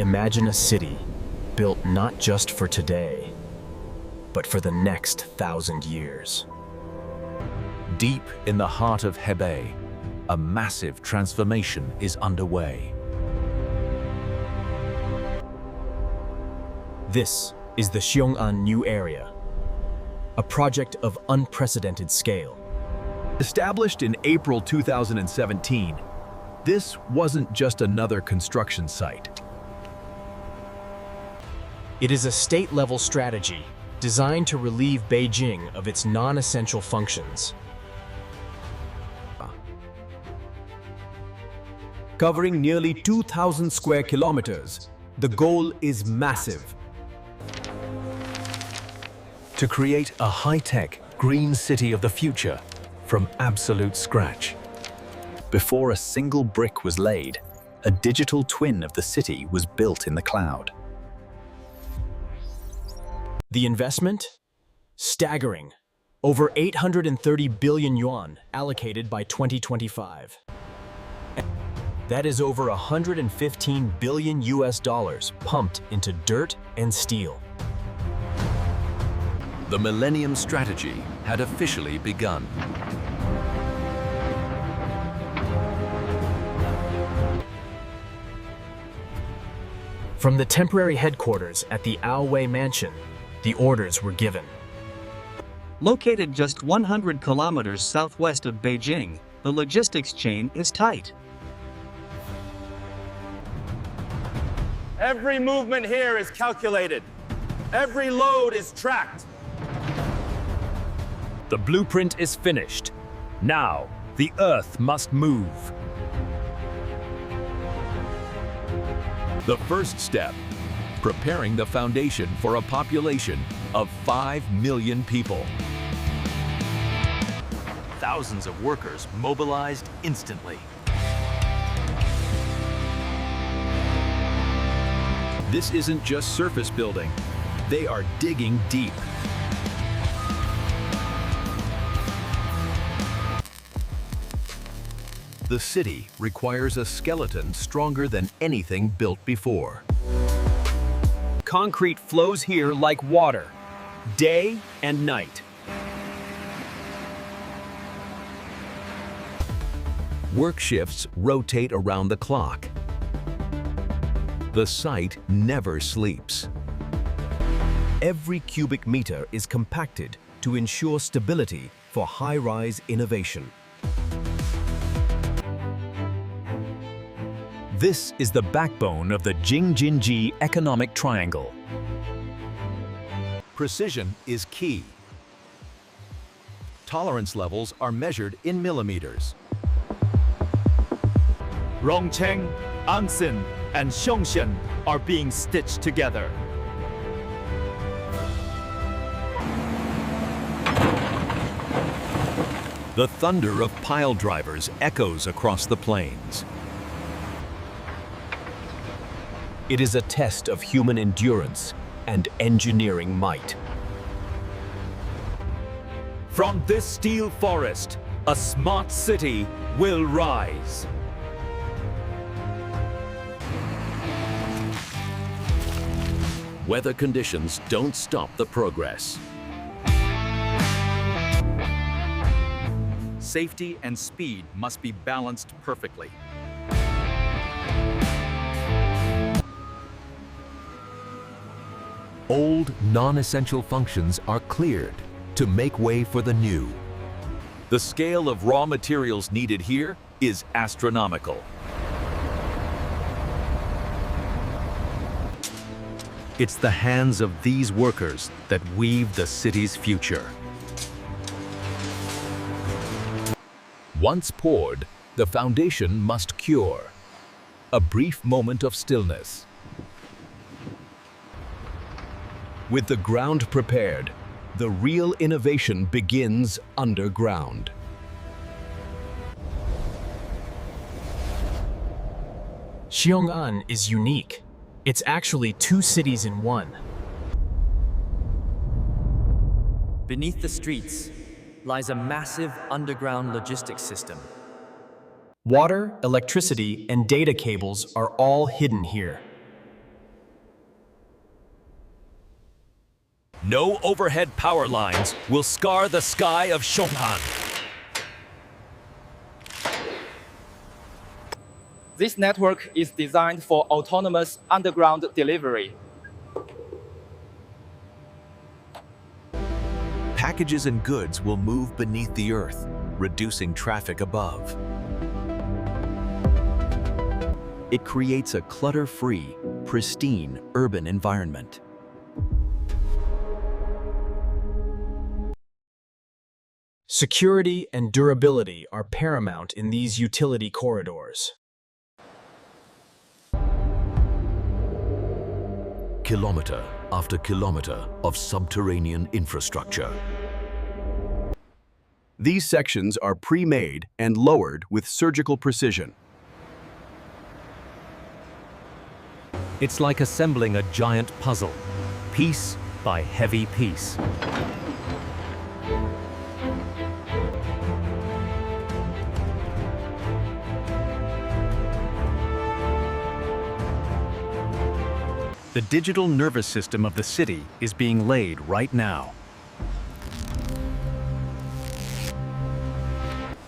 Imagine a city built not just for today, but for the next 1,000 years. Deep in the heart of Hebei, a massive transformation is underway. This is the Xiong'an New Area, a project of unprecedented scale. Established in April 2017, this wasn't just another construction site. It is a state-level strategy designed to relieve Beijing of its non-essential functions. Covering nearly 2,000 square kilometers, the goal is massive. To create a high-tech, green city of the future from absolute scratch. Before a single brick was laid, a digital twin of the city was built in the cloud. The investment? Staggering. Over 830 billion yuan allocated by 2025. That is over 115 billion US dollars pumped into dirt and steel. The Millennium Strategy had officially begun. From the temporary headquarters at the Aowei Mansion, the orders were given. Located just 100 kilometers southwest of Beijing, the logistics chain is tight. Every movement here is calculated. Every load is tracked. The blueprint is finished. Now, the Earth must move. The first step, preparing the foundation for a population of 5 million people. Thousands of workers mobilized instantly. This isn't just surface building. They are digging deep. The city requires a skeleton stronger than anything built before. Concrete flows here like water, day and night. Work shifts rotate around the clock. The site never sleeps. Every cubic meter is compacted to ensure stability for high-rise innovation. This is the backbone of the Jing-Jin-Ji economic triangle. Precision is key. Tolerance levels are measured in millimeters. Rongcheng, Ansin, and Xiong'an are being stitched together. The thunder of pile drivers echoes across the plains. It is a test of human endurance and engineering might. From this steel forest, a smart city will rise. Weather conditions don't stop the progress. Safety and speed must be balanced perfectly. Old, non-essential functions are cleared to make way for the new. The scale of raw materials needed here is astronomical. It's the hands of these workers that weave the city's future. Once poured, the foundation must cure. A brief moment of stillness. With the ground prepared, the real innovation begins underground. Xiong'an is unique. It's actually two cities in one. Beneath the streets lies a massive underground logistics system. Water, electricity, and data cables are all hidden here. No overhead power lines will scar the sky of Xiong'an. This network is designed for autonomous underground delivery. Packages and goods will move beneath the earth, reducing traffic above. It creates a clutter-free, pristine urban environment. Security and durability are paramount in these utility corridors. Kilometer after kilometer of subterranean infrastructure. These sections are pre-made and lowered with surgical precision. It's like assembling a giant puzzle, piece by heavy piece. The digital nervous system of the city is being laid right now,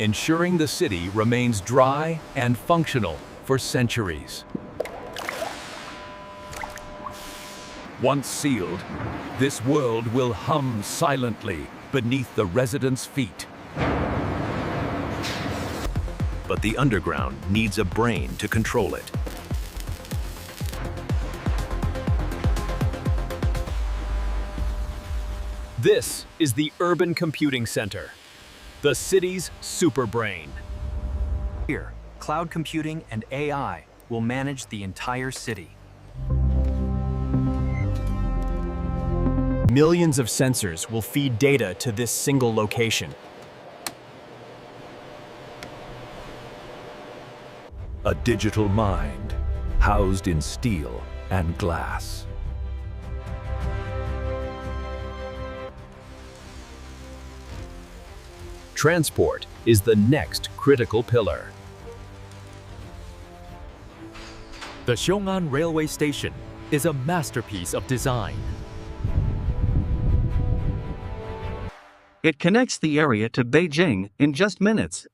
ensuring the city remains dry and functional for centuries. Once sealed, this world will hum silently beneath the residents' feet. But the underground needs a brain to control it. This is the Urban Computing Center, the city's superbrain. Here, cloud computing and AI will manage the entire city. Millions of sensors will feed data to this single location. A digital mind, housed in steel and glass. Transport is the next critical pillar. The Xiong'an Railway Station is a masterpiece of design. It connects the area to Beijing in just minutes.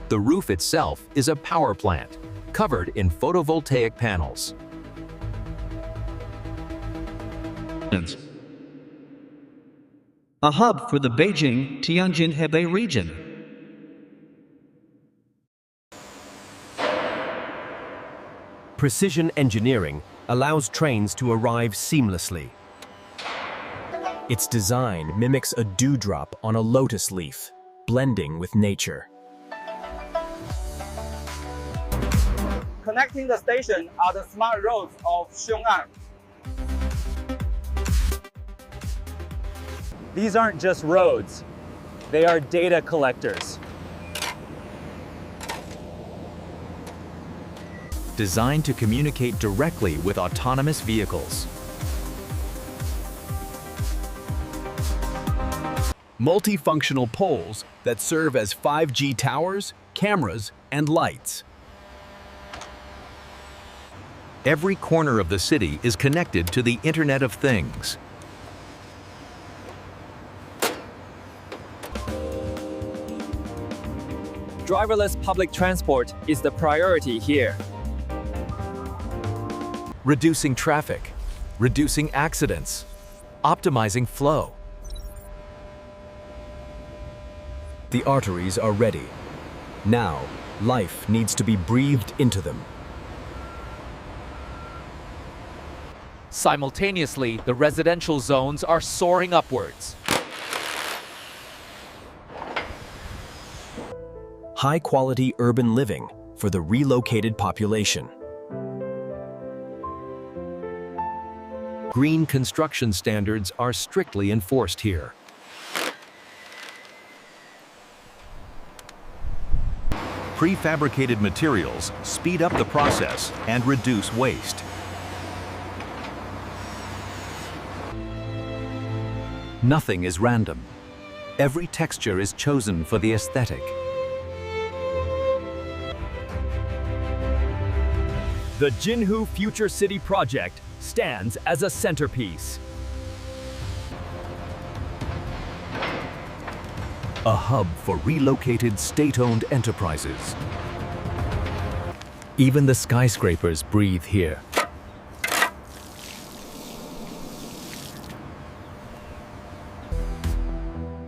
The roof itself is a power plant, covered in photovoltaic panels. A hub for the Beijing-Tianjin-Hebei region. Precision engineering allows trains to arrive seamlessly. Its design mimics a dewdrop on a lotus leaf, blending with nature. Connecting the station are the smart roads of Xiong'an. These aren't just roads, they are data collectors. Designed to communicate directly with autonomous vehicles. Multifunctional poles that serve as 5G towers, cameras, and lights. Every corner of the city is connected to the Internet of Things. Driverless public transport is the priority here. Reducing traffic, reducing accidents, optimizing flow. The arteries are ready. Now, life needs to be breathed into them. Simultaneously, the residential zones are soaring upwards. High-quality urban living for the relocated population. Green construction standards are strictly enforced here. Prefabricated materials speed up the process and reduce waste. Nothing is random. Every texture is chosen for the aesthetic. The Jinhu Future City project stands as a centerpiece. A hub for relocated state-owned enterprises. Even the skyscrapers breathe here.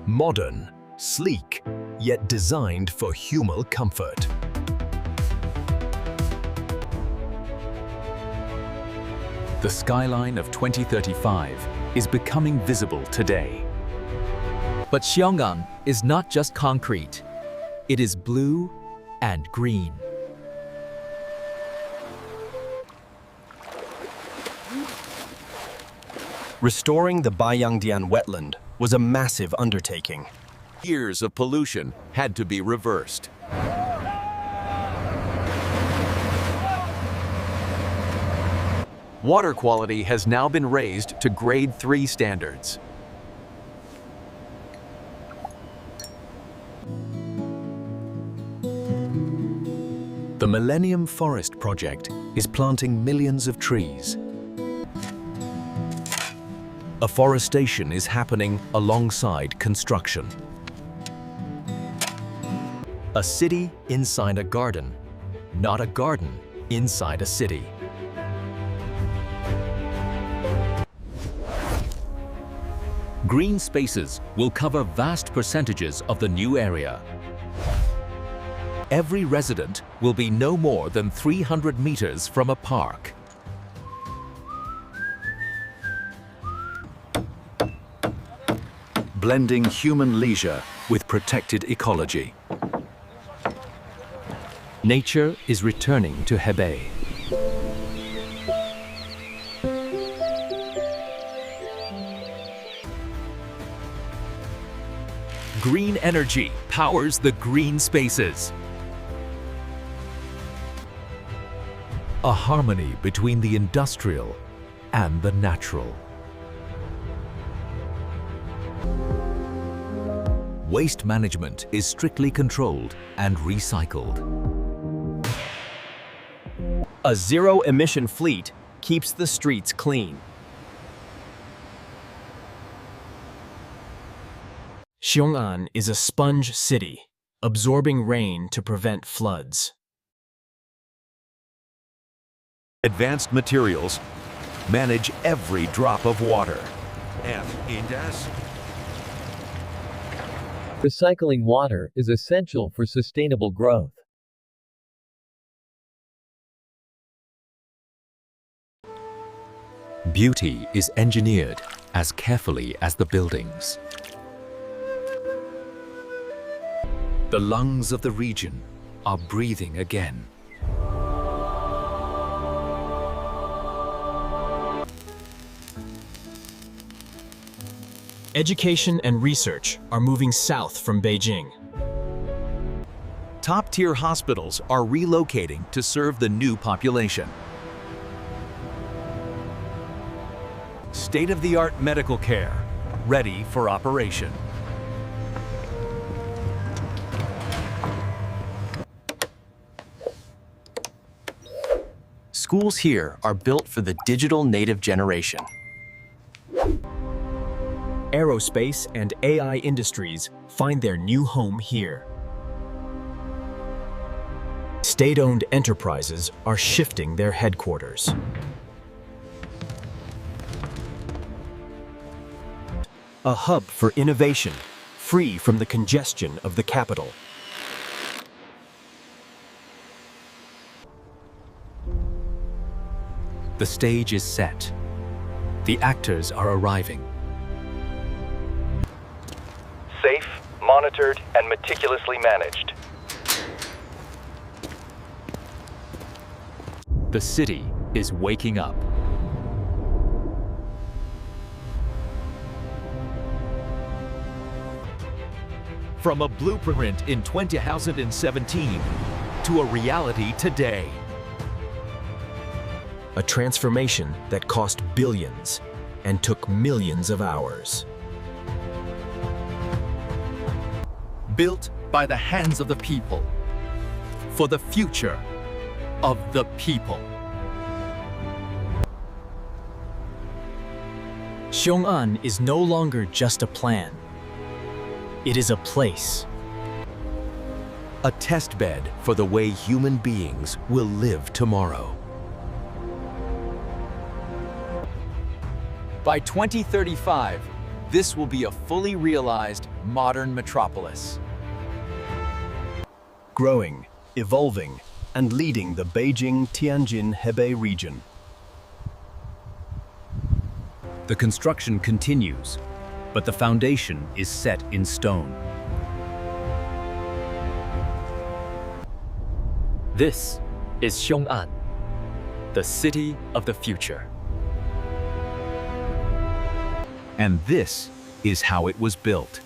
Modern, sleek, yet designed for human comfort. The skyline of 2035 is becoming visible today. But Xiong'an is not just concrete. It is blue and green. Restoring the Baiyangdian wetland was a massive undertaking. Years of pollution had to be reversed. Water quality has now been raised to Grade 3 standards. The Millennium Forest Project is planting millions of trees. Afforestation is happening alongside construction. A city inside a garden, not a garden inside a city. Green spaces will cover vast percentages of the new area. Every resident will be no more than 300 meters from a park. Blending human leisure with protected ecology. Nature is returning to Hebei. Green energy powers the green spaces. A harmony between the industrial and the natural. Waste management is strictly controlled and recycled. A zero-emission fleet keeps the streets clean. Xiong'an is a sponge city, absorbing rain to prevent floods. Advanced materials manage every drop of water. Recycling water is essential for sustainable growth. Beauty is engineered as carefully as the buildings. The lungs of the region are breathing again. Education and research are moving south from Beijing. Top-tier hospitals are relocating to serve the new population. State-of-the-art medical care, ready for operation. Schools here are built for the digital native generation. Aerospace and AI industries find their new home here. State-owned enterprises are shifting their headquarters. A hub for innovation, free from the congestion of the capital. The stage is set. The actors are arriving. Safe, monitored, and meticulously managed. The city is waking up. From a blueprint in 2017 to a reality today. A transformation that cost billions and took millions of hours. Built by the hands of the people, for the future of the people. Xiong'an is no longer just a plan. It is a place. A test bed for the way human beings will live tomorrow. By 2035, this will be a fully realized modern metropolis. Growing, evolving, and leading the Beijing-Tianjin-Hebei region. The construction continues, but the foundation is set in stone. This is Xiong'an, the city of the future. And this is how it was built.